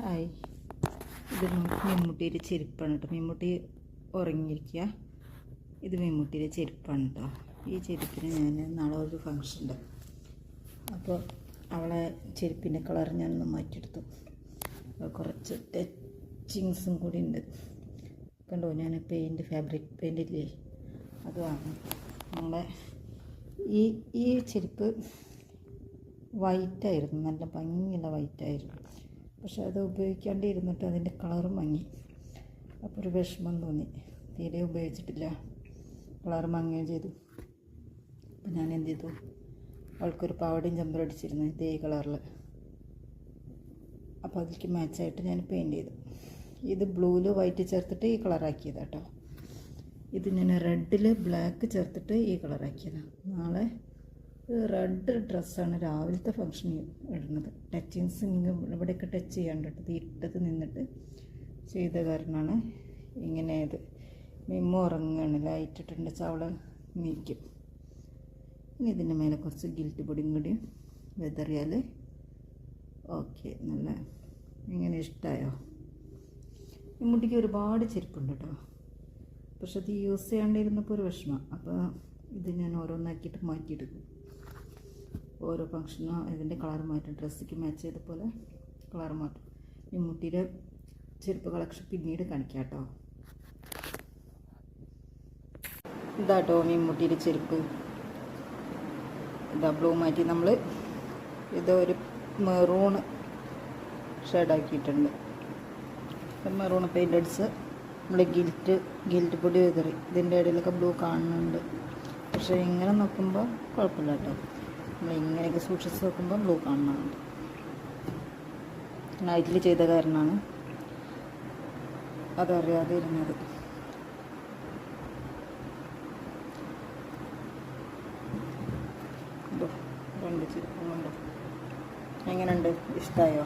Hi, ഇത് മമ്മൂട്ടിയുടെ ചെരുപ്പാണ് കേട്ടോ. മമ്മൂട്ടി ഉറങ്ങിയിരിക്കുക. ഇത് മമ്മൂട്ടിയുടെ ചെരുപ്പാണ് കേട്ടോ. ഈ ചെരുപ്പിന് ഞാൻ നാളെ ഒരു ഫങ്ഷൻ ഉണ്ട്, അപ്പോൾ അവളെ ചെരുപ്പിൻ്റെ കളർ ഞാനൊന്ന് മാറ്റിയെടുത്തു. കുറച്ച് ടച്ചിങ്സും കൂടി ഉണ്ട്. കണ്ടോ, ഞാൻ ഫാബ്രിക് പെയിൻ്റ് ഇല്ലേ, അത് വാങ്ങി. നമ്മളെ ഈ ചെരുപ്പ് വൈറ്റായിരുന്നു, നല്ല ഭംഗിയുള്ള വൈറ്റായിരുന്നു. പക്ഷെ അത് ഉപയോഗിക്കാണ്ട് ഇരുന്നിട്ട് അതിൻ്റെ കളറും മങ്ങി. അപ്പോൾ ഒരു വിഷമം തോന്നി, തീരെ ഉപയോഗിച്ചിട്ടില്ല, കളർ മങ്ങുകയും ചെയ്തു. അപ്പോൾ ഞാൻ എന്ത് ചെയ്തു, അവൾക്കൊരു പാവടയും ജമ്പറും അടിച്ചിരുന്നു ഇതേ കളറിൽ. അപ്പോൾ അതിലേക്ക് മാച്ചായിട്ട് ഞാൻ പെയിൻറ്റ് ചെയ്തു. ഇത് ബ്ലൂവിൽ വൈറ്റ് ചേർത്തിട്ട് ഈ കളറാക്കിയതാണ് കേട്ടോ. ഇത് ഞാൻ റെഡിൽ ബ്ലാക്ക് ചേർത്തിട്ട് ഈ കളറാക്കിയതാണ്. നാളെ റെഡ് ഡ്രസ്സാണ് രാവിലത്തെ ഫങ്ഷന് ഇടുന്നത്. ടച്ചിങ്സ് ഇവിടെയൊക്കെ ടച്ച് ചെയ്യാണ്ടിട്ട് ഇട്ടത് നിന്നിട്ട് ചെയ്ത കാരണമാണ് ഇങ്ങനെ. ഇത് മിമ്മ ഉറങ്ങുകയാണ്, ലൈറ്റ് ഇട്ടിട്ടുണ്ട്, ചവള നീക്കും. ഇനി ഇതിൻ്റെ മേലെ കുറച്ച് ഗിൽറ്റ് പൊടിയും കൂടി വെതറിയാൽ ഓക്കെ. നല്ല ഇങ്ങനെ ഇഷ്ടമായോ? മുട്ടിക്ക് ഒരുപാട് ചെരുപ്പുണ്ട് കേട്ടോ, പക്ഷെ അത് യൂസ് ചെയ്യാണ്ടിരുന്നപ്പോൾ ഒരു വിഷമം. അപ്പോൾ ഇത് ഞാൻ ഓരോന്നാക്കിയിട്ട് മാറ്റിയെടുക്കും. ഓരോ ഫങ്ഷനും ഇതിൻ്റെ കളർ മാറ്റും, ഡ്രസ്സിക്ക് മാച്ച് ചെയ്ത പോലെ കളർ മാറ്റും. മമ്മൂട്ടിയുടെ ചെരുപ്പ് കളക്ഷൻ പിന്നീട് കാണിക്കാം കേട്ടോ. ഇതാട്ടോ മമ്മൂട്ടിയുടെ ചെരുപ്പ്. ഇതാ ബ്ലൂ മാറ്റി നമ്മൾ ഇതൊരു മെറൂൺ ഷെയ്ഡാക്കിയിട്ടുണ്ട്. മെറൂൺ പെയിൻ്റ് അടിച്ച് നമ്മൾ ഗിൽറ്റ് പൊടി വിതറി. ഇതിൻ്റെ ഇടയിലൊക്കെ ബ്ലൂ കാണുന്നുണ്ട്, പക്ഷേ ഇങ്ങനെ നോക്കുമ്പോൾ കുഴപ്പമില്ല കേട്ടോ. നമ്മൾ ഇങ്ങനെയൊക്കെ സൂക്ഷിച്ച് നോക്കുമ്പോൾ ബ്ലൂ കാണുന്നുണ്ട്. നൈറ്റിൽ ചെയ്ത കാരണമാണ് അതറിയാതെ ഇരുന്നത്. രണ്ട് ചെരുപ്പും കൊണ്ടോ. എങ്ങനെയുണ്ട്? ഇഷ്ടമായോ?